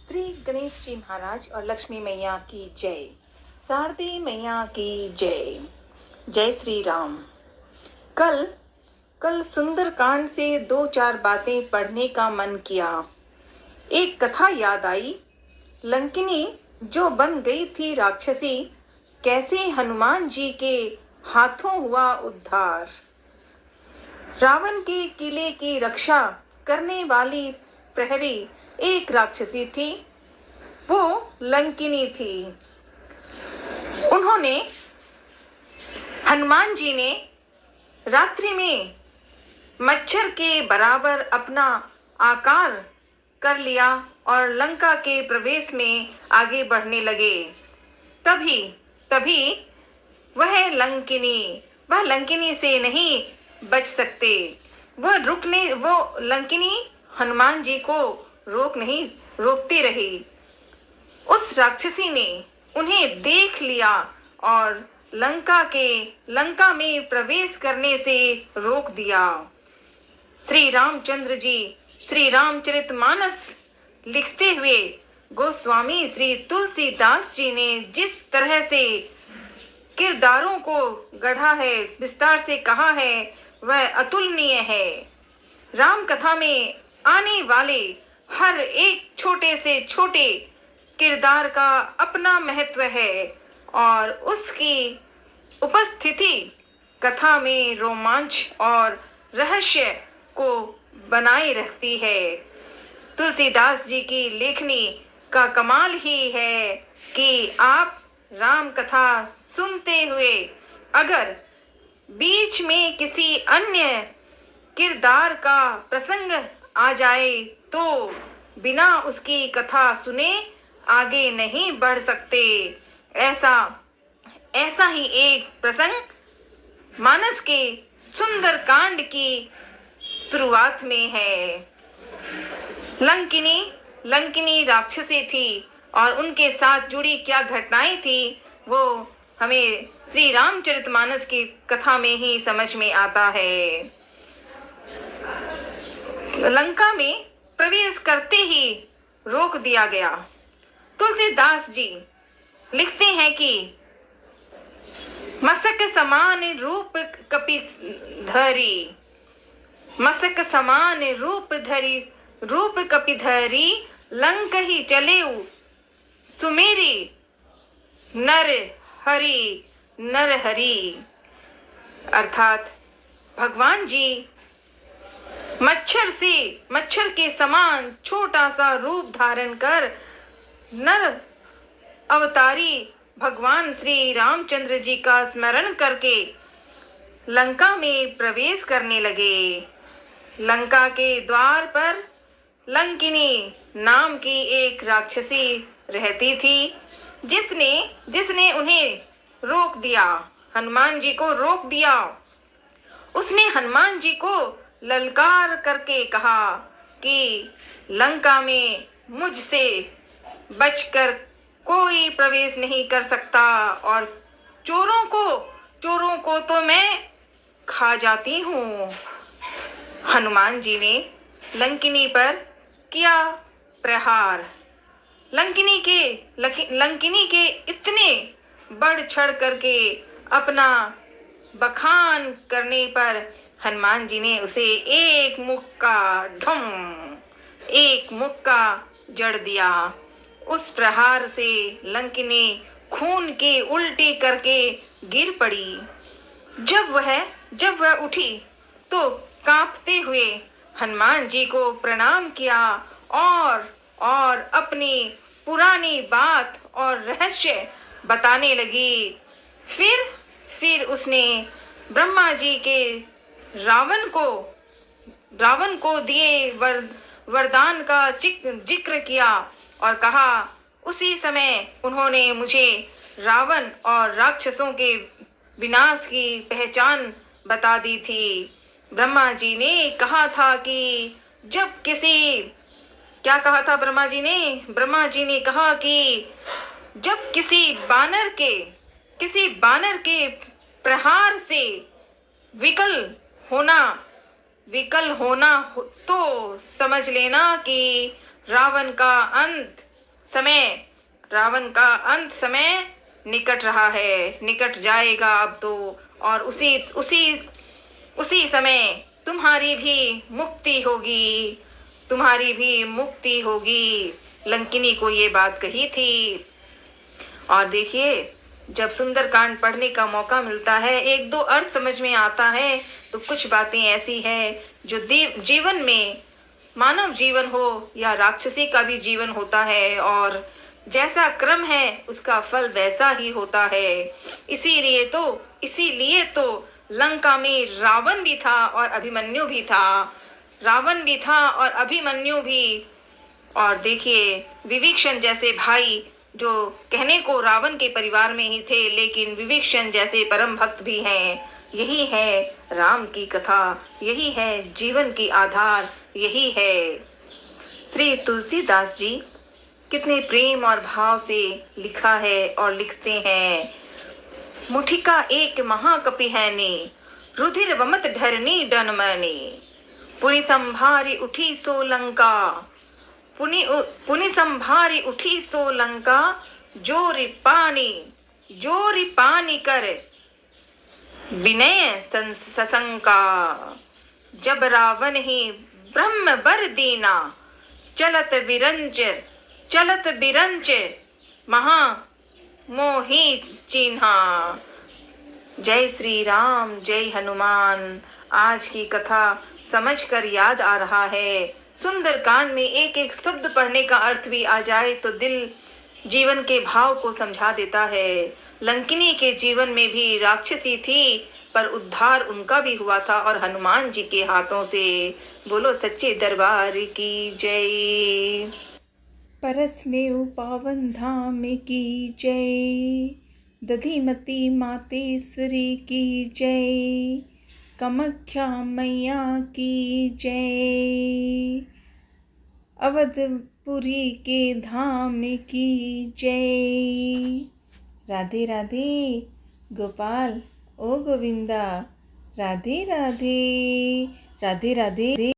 श्री गणेश जी महाराज और लक्ष्मी मैया की जय। शारदी मैया की जय। जय श्री राम। कल सुंदर कांड से दो चार बातें पढ़ने का मन किया। एक कथा याद आई। लंकिनी जो बन गई थी राक्षसी, कैसे हनुमान जी के हाथों हुआ उद्धार। रावण के किले की रक्षा करने वाली प्रहरी एक राक्षसी थी, वो लंकिनी थी। उन्होंने हनुमान जी ने रात्रि में मच्छर के बराबर अपना आकार कर लिया और लंका के प्रवेश में आगे बढ़ने लगे। तभी वह लंकिनी से नहीं बच सकते। वो लंकिनी हनुमान जी को रोकती रही। उस राक्षसी ने उन्हें देख लिया और लंका में प्रवेश करने से रोक दिया। श्री रामचंद्र जी श्री रामचरितमानस लिखते हुए गोस्वामी श्री तुलसीदास जी ने जिस तरह से किरदारों को गढ़ा है, विस्तार से कहा है, वह अतुलनीय है। राम कथा में आने वाले हर एक छोटे से छोटे किरदार का अपना महत्व है और उसकी उपस्थिति कथा में रोमांच और रहस्य को बनाए रखती है। तुलसीदास जी की लेखनी का कमाल ही है कि आप राम कथा सुनते हुए अगर बीच में किसी अन्य किरदार का प्रसंग आ जाए तो बिना उसकी कथा सुने आगे नहीं बढ़ सकते। ऐसा ही एक प्रसंग मानस के सुंदर कांड की शुरुआत में है। लंकिनी राक्षसी थी और उनके साथ जुड़ी क्या घटनाएं थी वो हमें श्री रामचरितमानस की कथा में ही समझ में आता है। लंका में प्रवेश करते ही रोक दिया गया। तुलसीदास जी लिखते हैं कि मसक समान रूप कपिधरी लंक ही चलेउ सुमेरी नर हरि। अर्थात भगवान जी मच्छर के समान छोटा सा रूप धारण कर नर अवतारी भगवान श्री रामचंद्र जी का स्मरण करके लंका में प्रवेश करने लगे। लंका के द्वार पर लंकिनी नाम की एक राक्षसी रहती थी, जिसने उन्हें रोक दिया, हनुमान जी को रोक दिया। उसने हनुमान जी को ललकार करके कहा कि लंका में मुझसे बचकर कोई प्रवेश नहीं कर सकता और चोरों को तो मैं खा जाती हूँ। हनुमान जी ने लंकिनी पर किया प्रहार। लंकिनी के इतने बढ़ चढ़ करके अपना बखान करने पर हनुमान जी ने उसे एक मुक्का जड़ दिया। उस प्रहार से लंकिनी खून की उल्टी करके गिर पड़ी। जब वह उठी तो कांपते हुए हनुमान जी को प्रणाम किया और अपनी पुरानी बात और रहस्य बताने लगी। फिर उसने ब्रह्मा जी के रावण को दिए वरदान का जिक्र किया और कहा, उसी समय उन्होंने मुझे रावण और राक्षसों के विनाश की पहचान बता दी थी। ब्रह्मा जी ने कहा था कि ब्रह्मा जी ने कहा कि जब किसी बानर के प्रहार से विकल होना तो समझ लेना कि रावण का अंत समय, रावण का अंत समय निकट रहा है, निकट जाएगा अब तो। और उसी उसी उसी समय तुम्हारी भी मुक्ति होगी, तुम्हारी भी मुक्ति होगी। लंकिनी को ये बात कही थी। और देखिए, जब सुंदरकांड पढ़ने का मौका मिलता है, एक दो अर्थ समझ में आता है, तो कुछ बातें ऐसी हैं जो जीवन में, मानव जीवन हो या राक्षसी का भी जीवन होता है, और जैसा क्रम है उसका फल वैसा ही होता है। इसीलिए तो लंका में रावण भी था और अभिमन्यु भी था, रावण भी था और अभिमन्यु भी। और देखिए, विभीषण जैसे भाई, जो कहने को रावण के परिवार में ही थे, लेकिन विभीषण जैसे परम भक्त भी हैं। यही है राम की कथा, यही है जीवन की आधार, यही है। श्री तुलसीदास जी कितने प्रेम और भाव से लिखा है और लिखते हैं। मुठिका एक महाकपि हैने, रुधिर वमत धरनी डन मैने, पुनि संभारी उठी सो लंका, पुनि संभारी उठी सो लंका, जोरी पानी कर विनय सशंका, जब रावण ही ब्रह्म बर दीना, चलत बिरंच महा मोही चिन्हा। जय श्री राम, जय हनुमान। आज की कथा समझकर याद आ रहा है। सुंदरकांड में एक एक शब्द पढ़ने का अर्थ भी आ जाए तो दिल जीवन के भाव को समझा देता है। लंकिनी के जीवन में भी राक्षसी थी, पर उद्धार उनका भी हुआ था, और हनुमान जी के हाथों से। बोलो सच्चे दरबार की जय। परस्नेव पावन धाम की जय, दधिमती मातेश्वरी की जय, कामाख्या मैया की जय, अवधपुरी के धाम की जय। राधे राधे गोपाल, ओ गोविंदा, राधे राधे, राधे राधे।